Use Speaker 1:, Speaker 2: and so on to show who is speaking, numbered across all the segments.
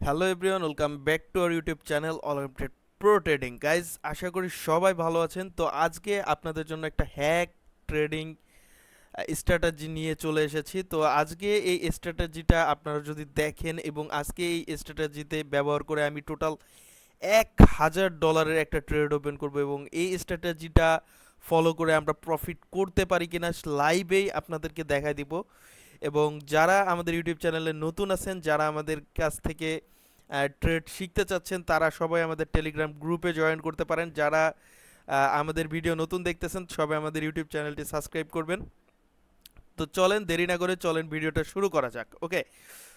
Speaker 1: Hello everyone, welcome back to our YouTube channel all update pro trading. Guys, আশা করি সবাই ভালো আছেন। তো আজকে আপনাদের জন্য একটা হ্যাক ট্রেডিং স্ট্র্যাটেজি নিয়ে চলে এসেছি। তো আজকে এই স্ট্র্যাটেজিটা আপনারা যদি দেখেন এবং আজকে এই স্ট্র্যাটেজিতে ব্যবহার করে আমি টোটাল $1000 একটা ট্রেড ওপেন করব এবং এই স্ট্র্যাটেজিটা ফলো করে আমরা প্রফিট করতে পারি কিনা লাইভেই আপনাদেরকে দেখাই দিব। এবং যারা আমাদের ইউটিউব চ্যানেলে নতুন আছেন, যারা আমাদের কাছ থেকে ট্রেড শিখতে চাচ্ছেন, তারা সবাই আমাদের টেলিগ্রাম গ্রুপে জয়েন করতে পারেন। যারা আমাদের ভিডিও নতুন দেখতেছেন, সবাই আমাদের ইউটিউব চ্যানেলটি সাবস্ক্রাইব করবেন। তো চলেন দেরি না করে চলেন ভিডিওটা শুরু করা যাক। ওকে,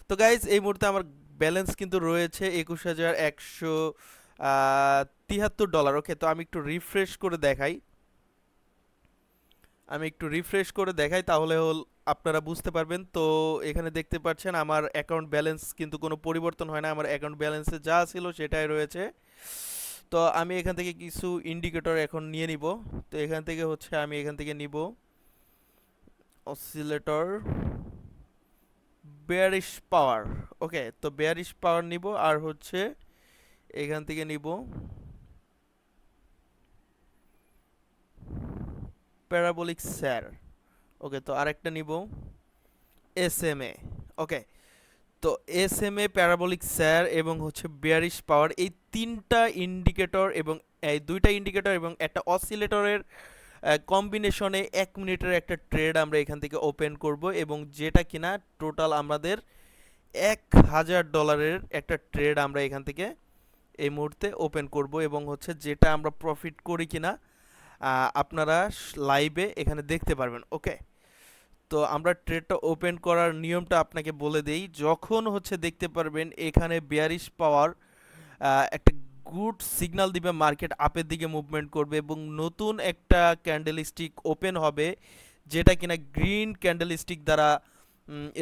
Speaker 1: তো গাইজ, এই মুহূর্তে আমার ব্যালেন্স কিন্তু রয়েছে $21,173। ওকে, তো আমি একটু রিফ্রেশ করে দেখাই। তাহলে আপনারা বুঝতে পারবেন। তো এখানে দেখতে পাচ্ছেন আমার অ্যাকাউন্ট ব্যালেন্স কিন্তু কোনো পরিবর্তন হয় না, আমার অ্যাকাউন্ট ব্যালেন্সে যা ছিল সেটাই রয়েছে। তো আমি এখান থেকে কিছু ইন্ডিকেটর এখন নিয়ে নিব। তো এখান থেকে আমি এখান থেকে নিব অসিলেটর বেয়ারিশ পাওয়ার। ওকে, তো বেয়ারিশ পাওয়ার নিব, আর এখান থেকে নিব প্যারাবোলিক স্যার। ওকে, তো আরেকটা নিব এসএমএ। ওকে, তো এসএমএ, প্যারাবোলিক স্যার এবং বেয়ারিশ পাওয়ার, এই তিনটা ইন্ডিকেটর এবং এই দুইটা ইন্ডিকেটর এবং একটা অসিলেটরের কম্বিনেশনে 1 মিনিটের একটা ট্রেড আমরা এখান থেকে ওপেন করব এবং যেটা কিনা টোটাল আমাদের $1000 একটা ট্রেড আমরা এখান থেকে এই মুহূর্তে ওপেন করব এবং যেটা আমরা প্রফিট করি কিনা আপনারা লাইভে এখানে দেখতে পারবেন। ওকে, তো আমরা ট্রেডটা ওপেন করার নিয়মটা আপনাকে বলে দেই। যখন দেখতে পারবেন এখানে বেয়ারিশ পাওয়ার একটা গুড সিগন্যাল দিবে, মার্কেট আপের দিকে মুভমেন্ট করবে এবং নতুন একটা ক্যান্ডেল স্টিক ওপেন হবে যেটা কিনা গ্রিন ক্যান্ডেল স্টিক দ্বারা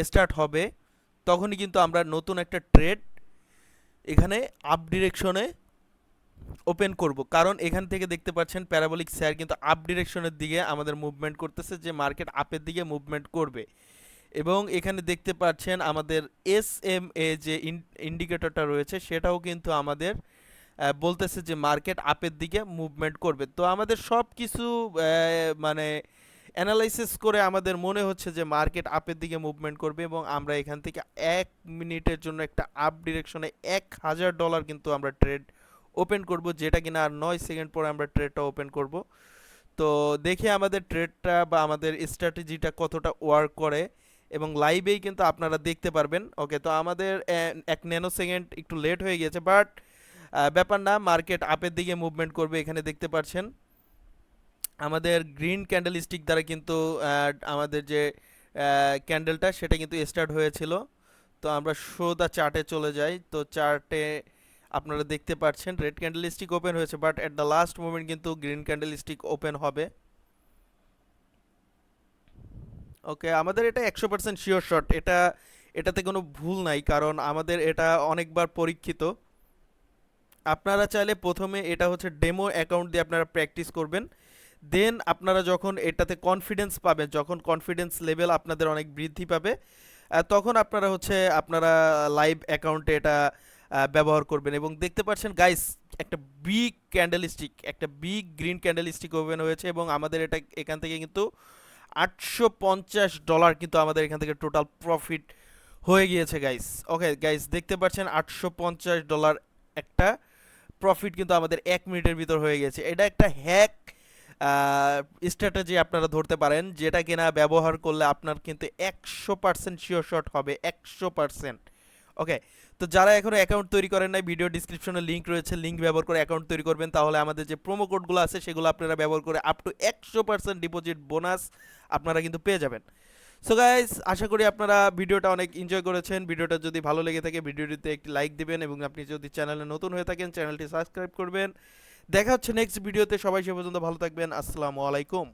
Speaker 1: স্টার্ট হবে, তখনই কিন্তু আমরা নতুন একটা ট্রেড এখানে আপ ডিরেকশনে ওপেন করব। কারণ এখান থেকে দেখতে পাচ্ছেন প্যারাবোলিক স্যার কিন্তু আপ ডিরেকশনের দিকে আমাদের মুভমেন্ট করতেছে, যে মার্কেট আপের দিকে মুভমেন্ট করবে। এবং এখানে দেখতে পাচ্ছেন আমাদের এসএমএ যে ইন্ডিকেটরটা রয়েছে সেটাও কিন্তু আমাদের বলতেছে যে মার্কেট আপের দিকে মুভমেন্ট করবে। তো আমাদের সব কিছু মানে অ্যানালাইসিস করে আমাদের মনে হচ্ছে যে মার্কেট আপের দিকে মুভমেন্ট করবে এবং আমরা এখান থেকে 1 মিনিটের জন্য একটা আপ ডিরেকশনে $1000 কিন্তু আমরা ট্রেড ওপেন করব, যেটা কিনা আর 9 সেকেন্ড পরে আমরা ট্রেডটা ওপেন করব। তো দেখি আমাদের ট্রেডটা বা আমাদের স্ট্র্যাটেজিটা কতটা ওয়ার্ক করে এবং লাইভেই কিন্তু আপনারা দেখতে পারবেন। ওকে, তো আমাদের 1 ন্যানো সেকেন্ড একটু লেট হয়ে গেছে, বাট ব্যাপার না, মার্কেট আপের দিকে মুভমেন্ট করবে। এখানে দেখতে পাচ্ছেন আমাদের গ্রিন ক্যান্ডেল স্টিক দ্বারা কিন্তু আমাদের যে ক্যান্ডেলটা সেটা কিন্তু স্টার্ট হয়েছিল। তো আমরা শো দ্য চার্টে চলে যাই। তো চার্টে আপনারা দেখতে পাচ্ছেন রেড ক্যান্ডেল স্টিক ওপেন হয়েছে, but at the last moment কিন্তু গ্রিন ক্যান্ডেল স্টিক ওপেন হবে। ওকে, আমাদের এটা 100% শিওর শট, এটাতে কোনো ভুল নাই, কারণ আমাদের এটা অনেকবার পরীক্ষিত। আপনারা চাইলে প্রথমে এটা ডেমো অ্যাকাউন্ট দিয়ে আপনারা প্র্যাকটিস করবেন, দেন আপনারা যখন এটাতে কনফিডেন্স পাবেন, যখন কনফিডেন্স লেভেল আপনাদের অনেক বৃদ্ধি পাবে, তখন আপনারা আপনারা লাইভ অ্যাকাউন্টে এটা ব্যবহার করবেন। এবং দেখতে পাচ্ছেন গাইস, একটা বিগ ক্যান্ডেল স্টিক, একটা big green candle stick open হয়েছে এবং আমাদের এটা এখান থেকে কিন্তু $850 কিন্তু আমাদের এখান থেকে টোটাল প্রফিট হয়ে গিয়েছে গাইস। ওকে গাইস, দেখতে পাচ্ছেন $850 একটা প্রফিট কিন্তু আমাদের 1 মিনিটের ভিতর হয়ে গেছে। এটা একটা হ্যাক স্ট্র্যাটেজি আপনারা ধরতে পারেন, যেটা কিনা ব্যবহার করলে আপনার কিন্তু 100% শিওর শট হবে, 100%। ওকে, তো যারা এখনো অ্যাকাউন্ট তৈরি করেন নাই, ভিডিও ডিসক্রিপশনে লিঙ্ক রয়েছে, লিঙ্ক ব্যবহার করে অ্যাকাউন্ট তৈরি করবেন। তাহলে আমাদের যে প্রোমো কোডগুলো আছে সেগুলো আপনারা ব্যবহার করে আপ টু 100% ডিপোজিট বোনাস আপনারা কিন্তু পেয়ে যাবেন। সো গাইস, আশা করি আপনারা ভিডিওটা অনেক এনজয় করেছেন। ভিডিওটা যদি ভালো লেগে থাকে ভিডিওটিতে একটি লাইক দিবেন এবং আপনি যদি চ্যানেলে নতুন হয়ে থাকেন চ্যানেলটি সাবস্ক্রাইব করবেন। দেখা হচ্ছে নেক্সট ভিডিওতে। সবাই সে পর্যন্ত ভালো থাকবেন। আসসালামু আলাইকুম।